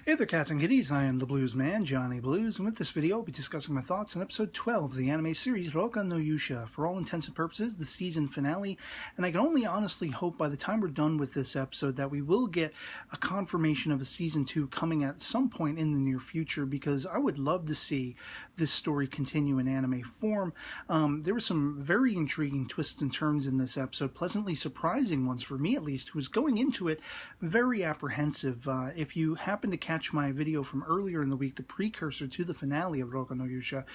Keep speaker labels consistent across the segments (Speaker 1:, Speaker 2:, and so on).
Speaker 1: Hey there, cats and kitties. I am the Blues Man, Johnny Blues, and with this video, I'll be discussing my thoughts on episode 12 of the anime series Rokka no Yuusha. For all intents and purposes, the season finale, and I can only honestly hope by the time we're done with this episode that we will get a confirmation of a season 2 coming at some point in the near future, because I would love to see this story continue in anime form. There were some very intriguing twists and turns in this episode, pleasantly surprising ones for me at least, who was going into it very apprehensive. If you happen to catch my video from earlier in the week, the precursor to the finale of Rokka no Yuusha,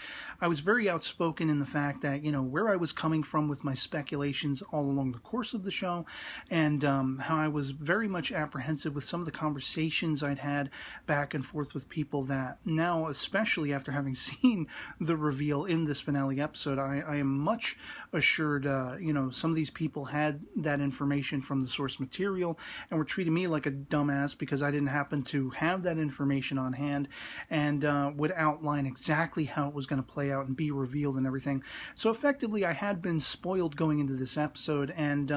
Speaker 1: I was very outspoken in the fact that, where I was coming from with my speculations all along the course of the show, and how I was very much apprehensive with some of the conversations I'd had back and forth with people that now, especially after having seen the reveal in this finale episode, I am much assured, some of these people had that information from the source material and were treating me like a dumbass because I didn't happen to have that information on hand, and would outline exactly how it was going to play out and be revealed and everything. So effectively, I had been spoiled going into this episode, and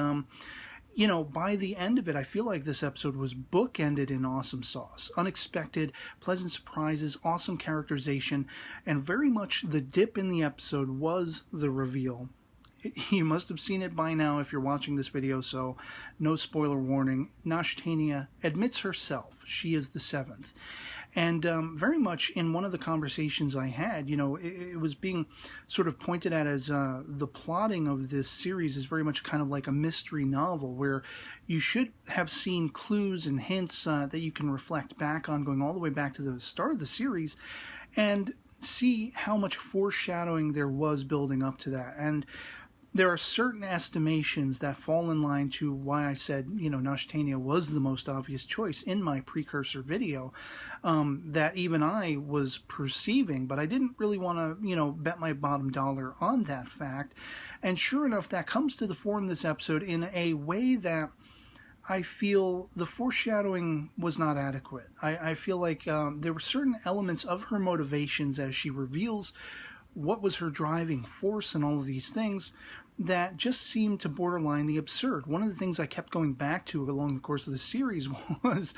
Speaker 1: by the end of it, I feel like this episode was bookended in awesome sauce. Unexpected, pleasant surprises, awesome characterization, and very much the dip in the episode was the reveal. You must have seen it by now if you're watching this video, so no spoiler warning. Nashtania admits herself she is the seventh. And very much in one of the conversations I had, it was being sort of pointed at as the plotting of this series is very much kind of like a mystery novel where you should have seen clues and hints that you can reflect back on, going all the way back to the start of the series, and see how much foreshadowing there was building up to that. And there are certain estimations that fall in line to why I said, Nashtania was the most obvious choice in my precursor video, that even I was perceiving, but I didn't really want to, bet my bottom dollar on that fact. And sure enough, that comes to the fore in this episode in a way that I feel the foreshadowing was not adequate. I feel like there were certain elements of her motivations as she reveals what was her driving force and all of these things that just seemed to borderline the absurd. One of the things I kept going back to along the course of the series was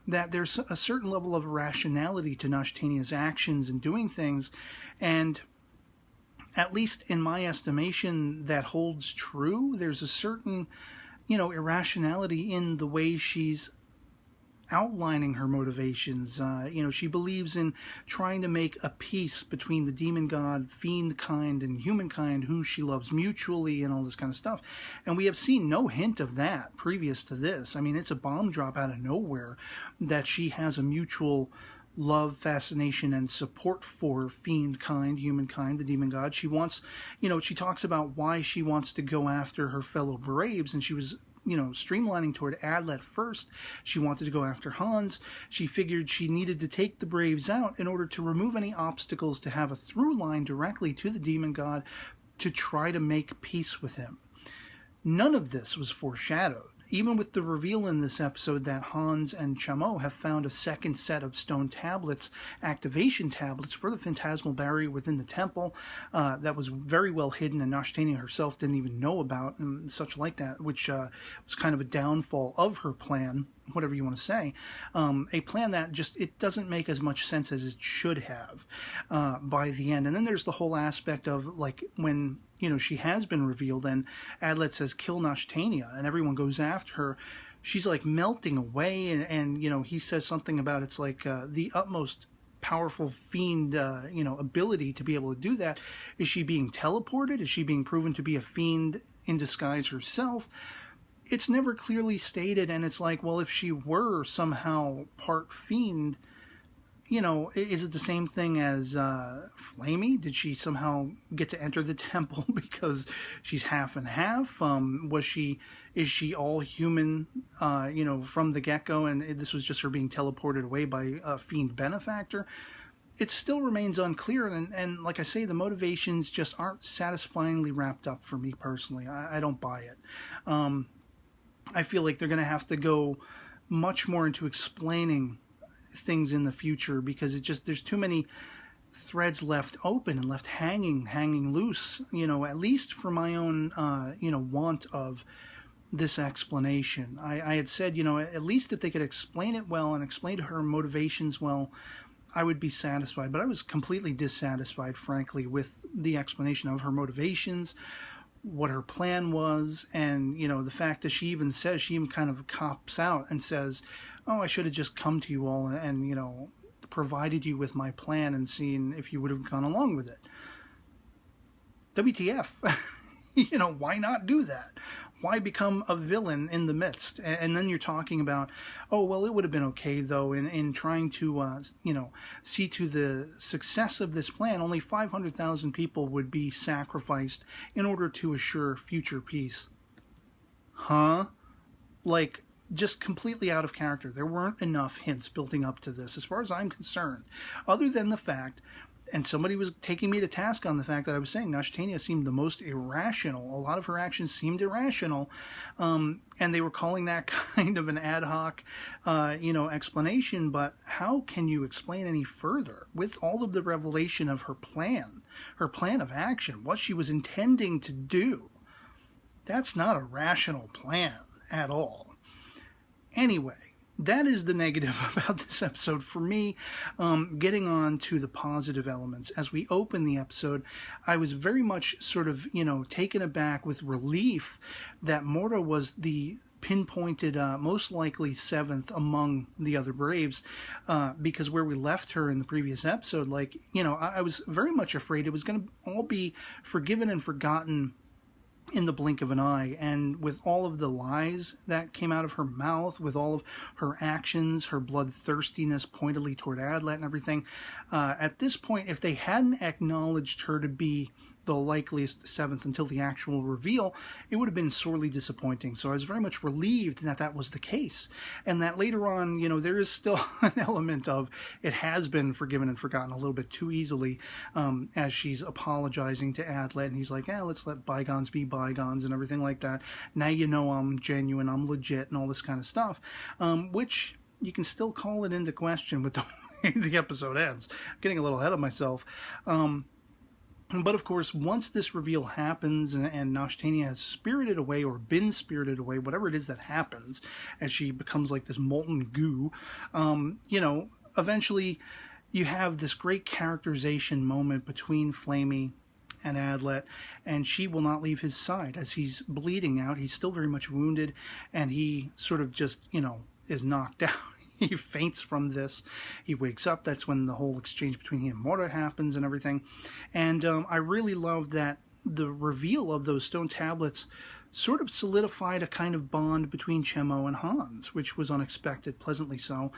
Speaker 1: that there's a certain level of irrationality to Nashtania's actions and doing things, and at least in my estimation that holds true. There's a certain, irrationality in the way she's outlining her motivations. She believes in trying to make a peace between the demon god, fiend kind, and humankind who she loves mutually and all this kind of stuff. And we have seen no hint of that previous to this. I mean, it's a bomb drop out of nowhere that she has a mutual love, fascination, and support for fiend kind, humankind, the demon god. She wants, she talks about why she wants to go after her fellow Braves, and she was streamlining toward Adlet first. She wanted to go after Hans. She figured she needed to take the Braves out in order to remove any obstacles, to have a through line directly to the demon god to try to make peace with him. None of this was foreshadowed. Even with the reveal in this episode that Hans and Chamo have found a second set of stone tablets, activation tablets, for the phantasmal barrier within the temple that was very well hidden and Nashtania herself didn't even know about, and such like that, which was kind of a downfall of her plan, whatever you want to say. A plan that just, it doesn't make as much sense as it should have by the end. And then there's the whole aspect of, like, when she has been revealed and Adlet says, kill Nashtania, and everyone goes after her. She's like melting away, and he says something about it's like the utmost powerful fiend, ability to be able to do that. Is she being teleported? Is she being proven to be a fiend in disguise herself? It's never clearly stated, and it's like, well, if she were somehow part fiend, is it the same thing as Flamey? Did she somehow get to enter the temple because she's half and half? Is she all human, from the get-go, and this was just her being teleported away by a fiend benefactor? It still remains unclear, and like I say, the motivations just aren't satisfyingly wrapped up for me personally. I don't buy it. I feel like they're going to have to go much more into explaining things in the future, because there's too many threads left open and left hanging loose, at least for my own, want of this explanation. I had said, at least if they could explain it well and explain to her motivations well, I would be satisfied. But I was completely dissatisfied, frankly, with the explanation of her motivations, what her plan was, and, the fact that she even kind of cops out and says, oh, I should have just come to you all and provided you with my plan and seen if you would have gone along with it. WTF? Why not do that? Why become a villain in the midst? And then you're talking about, oh, well, it would have been okay, though, in trying to, see to the success of this plan, only 500,000 people would be sacrificed in order to assure future peace. Huh? Like, just completely out of character. There weren't enough hints building up to this, as far as I'm concerned, other than the fact, and somebody was taking me to task on the fact that I was saying Nash Tanya seemed the most irrational. A lot of her actions seemed irrational, and they were calling that kind of an ad hoc, explanation. But how can you explain any further with all of the revelation of her plan of action, what she was intending to do? That's not a rational plan at all. Anyway, that is the negative about this episode for me. Getting on to the positive elements. As we open the episode, I was very much sort of, taken aback with relief that Morta was the pinpointed, most likely 7th among the other Braves, because where we left her in the previous episode, I was very much afraid it was going to all be forgiven and forgotten in the blink of an eye. And with all of the lies that came out of her mouth, with all of her actions, her bloodthirstiness pointedly toward Adlet and everything, at this point, if they hadn't acknowledged her to be the likeliest 7th until the actual reveal, it would have been sorely disappointing. So I was very much relieved that that was the case. And that later on, there is still an element of it has been forgiven and forgotten a little bit too easily, as she's apologizing to Adlet, and he's like, let's let bygones be bygones and everything like that. Now I'm genuine, I'm legit, and all this kind of stuff, which you can still call it into question with the way the episode ends. I'm getting a little ahead of myself. But of course, once this reveal happens and Nash Tanya has spirited away or been spirited away, whatever it is that happens, as she becomes like this molten goo, eventually you have this great characterization moment between Flamey and Adlet, and she will not leave his side as he's bleeding out. He's still very much wounded, and he sort of just, is knocked out. He faints from this. He wakes up. That's when the whole exchange between he and Morta happens and everything. And I really love that the reveal of those stone tablets sort of solidified a kind of bond between Chemo and Hans, which was unexpected, pleasantly so.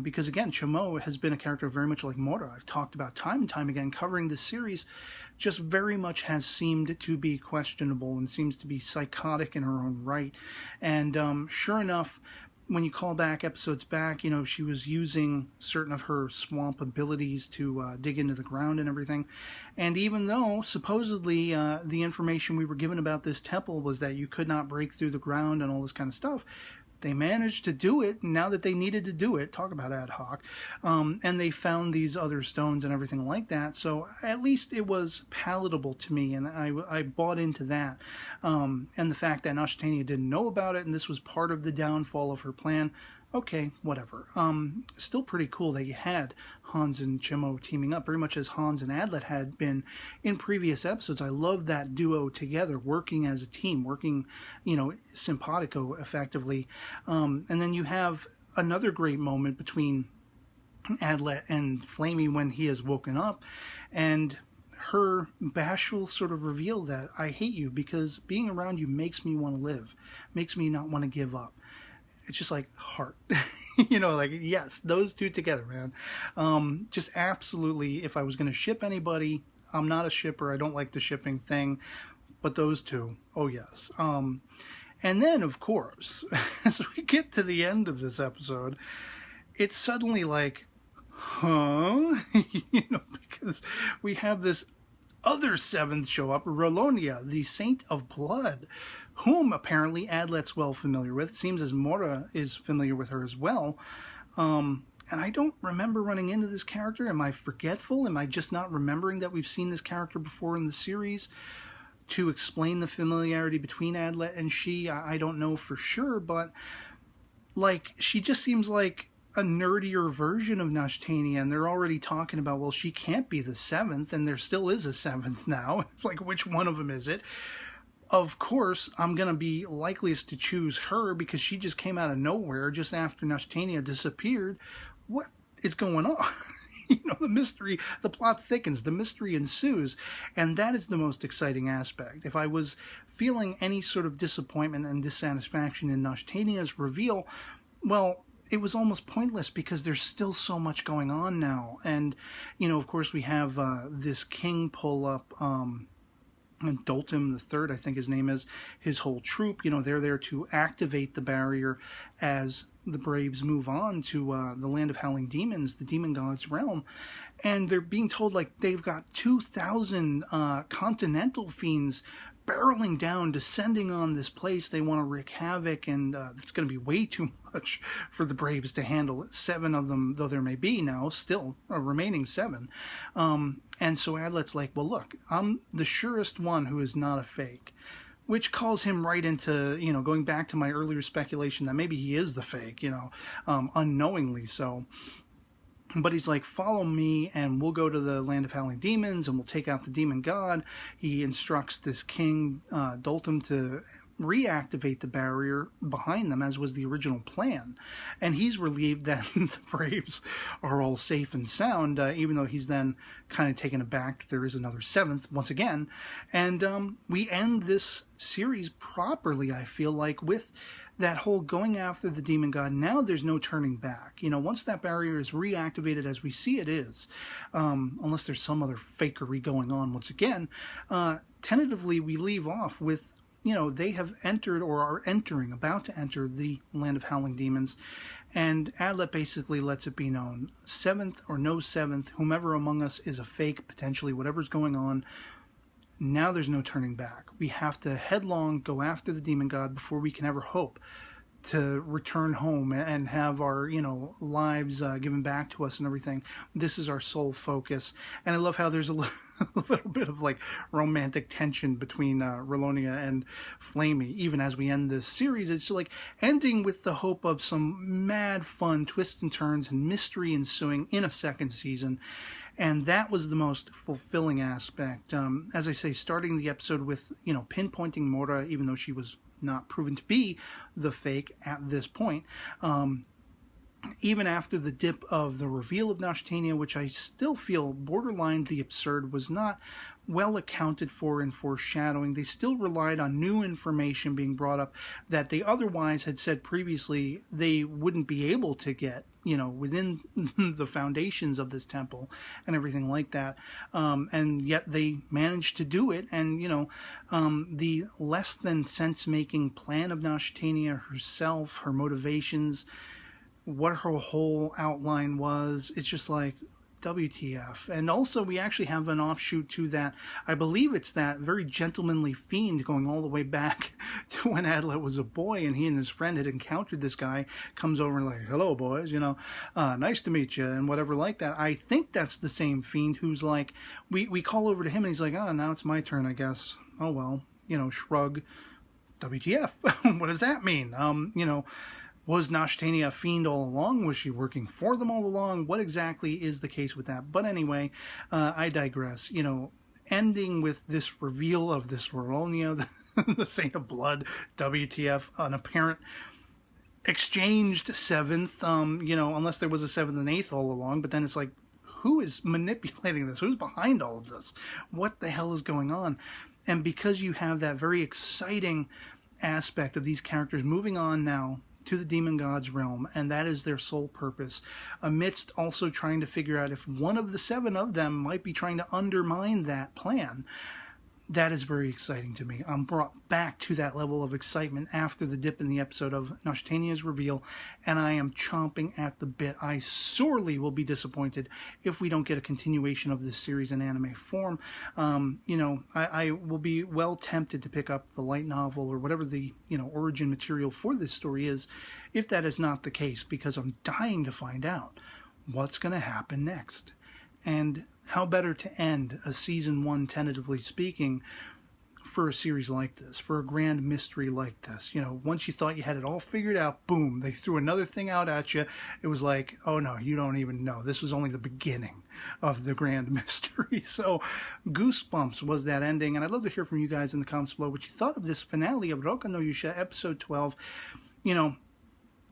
Speaker 1: Because again, Chemo has been a character very much like Morta. I've talked about time and time again, covering this series, just very much has seemed to be questionable and seems to be psychotic in her own right. And sure enough, when you call back episodes back, she was using certain of her swamp abilities to dig into the ground and everything. And even though supposedly the information we were given about this temple was that you could not break through the ground and all this kind of stuff, they managed to do it now that they needed to do it. Talk about ad hoc. And they found these other stones and everything like that. So at least it was palatable to me, and I bought into that. And the fact that Nash Tanya didn't know about it, and this was part of the downfall of her plan. Okay, whatever. Still pretty cool that you had Hans and Chemo teaming up, very much as Hans and Adlet had been in previous episodes. I love that duo together, working as a team, working, simpatico effectively. And then you have another great moment between Adlet and Flamey when he has woken up, and her bashful sort of reveal that I hate you because being around you makes me want to live, makes me not want to give up. It's just like heart, yes, those two together, man. Just absolutely, if I was going to ship anybody, I'm not a shipper. I don't like the shipping thing, but those two, oh yes. And then, of course, as we get to the end of this episode, it's suddenly like, huh? Because we have this other 7th show up, Rolonia, the Saint of Blood, whom apparently Adlet's well familiar with. It seems as Morta is familiar with her as well. And I don't remember running into this character. Am I forgetful? Am I just not remembering that we've seen this character before in the series? to explain the familiarity between Adlet and she. I don't know for sure, but like she just seems like a nerdier version of Nashtania, and they're already talking about, well, she can't be the 7th, and there still is a 7th now. It's like, which one of them is it? Of course, I'm going to be likeliest to choose her because she just came out of nowhere just after Nashtania disappeared. What is going on? The mystery, the plot thickens, the mystery ensues, and that is the most exciting aspect. If I was feeling any sort of disappointment and dissatisfaction in Nashtania's reveal, well, it was almost pointless because there's still so much going on now. And, of course, we have this king pull up, and Doltim III, I think his name is, his whole troop, they're there to activate the barrier as the Braves move on to the land of howling demons, the demon god's realm. And they're being told, like, they've got 2,000 continental fiends barreling down, descending on this place. They want to wreak havoc, and it's going to be way too much for the Braves to handle. 7 of them, though there may be now, still remaining 7. And so Adlet's like, well, look, I'm the surest one who is not a fake, which calls him right into, going back to my earlier speculation that maybe he is the fake, unknowingly so. But he's like, follow me and we'll go to the land of howling demons and we'll take out the demon god. He instructs this king, Doltim, to reactivate the barrier behind them, as was the original plan. And he's relieved that the Braves are all safe and sound, even though he's then kind of taken aback that there is another 7th once again. And we end this series properly, I feel like, with that whole going after the demon god. Now there's no turning back. Once that barrier is reactivated, as we see it is, unless there's some other fakery going on once again, tentatively we leave off with, they have entered or are entering, about to enter the land of howling demons. And Adlet basically lets it be known, 7th or no 7th, whomever among us is a fake, potentially, whatever's going on, now there's no turning back. We have to headlong go after the demon god before we can ever hope to return home and have our, lives given back to us and everything. This is our sole focus. And I love how there's a little bit of like romantic tension between Rolonia and Flamey, even as we end this series. It's like ending with the hope of some mad fun twists and turns and mystery ensuing in a second season. And that was the most fulfilling aspect. As I say, starting the episode with, pinpointing Mora, even though she was not proven to be the fake at this point. Even after the dip of the reveal of Nashtania, which I still feel borderline the absurd, was not well accounted for in foreshadowing. They still relied on new information being brought up that they otherwise had said previously they wouldn't be able to get, within the foundations of this temple and everything like that. And yet they managed to do it. And, the less than sense-making plan of Nashtania herself, her motivations, what her whole outline was, it's just like, WTF. And also we actually have an offshoot to that. I believe it's that very gentlemanly fiend going all the way back to when Adlet was a boy and he and his friend had encountered this guy, comes over and like, hello boys, nice to meet you and whatever like that. I think that's the same fiend who's like, we call over to him and he's like, oh, now it's my turn, I guess. Oh well, shrug. WTF. What does that mean? Was Nashtania a fiend all along? Was she working for them all along? What exactly is the case with that? But anyway, I digress. Ending with this reveal of this Rolonia, the Saint of Blood, WTF, an apparent exchanged 7th, unless there was a 7th and 8th all along. But then it's like, who is manipulating this? Who's behind all of this? What the hell is going on? And because you have that very exciting aspect of these characters moving on now to the demon god's realm, and that is their sole purpose, amidst also trying to figure out if one of the 7 of them might be trying to undermine that plan. That is very exciting to me. I'm brought back to that level of excitement after the dip in the episode of Nashtania's reveal, and I am chomping at the bit. I sorely will be disappointed if we don't get a continuation of this series in anime form. I will be well tempted to pick up the light novel or whatever the origin material for this story is, if that is not the case, because I'm dying to find out what's going to happen next. And how better to end a season 1, tentatively speaking, for a series like this, for a grand mystery like this. You know, once you thought you had it all figured out, boom, they threw another thing out at you. It was like, oh no, you don't even know. This was only the beginning of the grand mystery. So goosebumps was that ending, and I'd love to hear from you guys in the comments below what you thought of this finale of Rokka no Yuusha, episode 12. You know,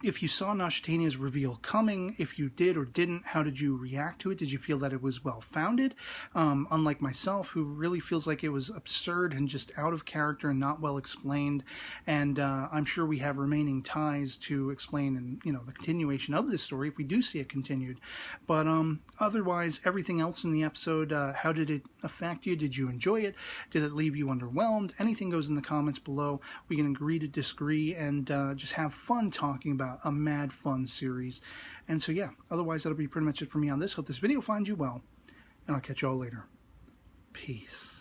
Speaker 1: if you saw Nashitania's reveal coming, if you did or didn't, how did you react to it? Did you feel that it was well-founded? Unlike myself, who really feels like it was absurd and just out of character and not well explained. And I'm sure we have remaining ties to explain and, you know, the continuation of this story if we do see it continued. But otherwise, everything else in the episode, how did it affect you? Did you enjoy it? Did it leave you underwhelmed? Anything goes in the comments below. We can agree to disagree and just have fun talking about a mad fun series. And so yeah, otherwise that'll be pretty much it for me on this. Hope this video finds you well, and I'll catch you all later. Peace.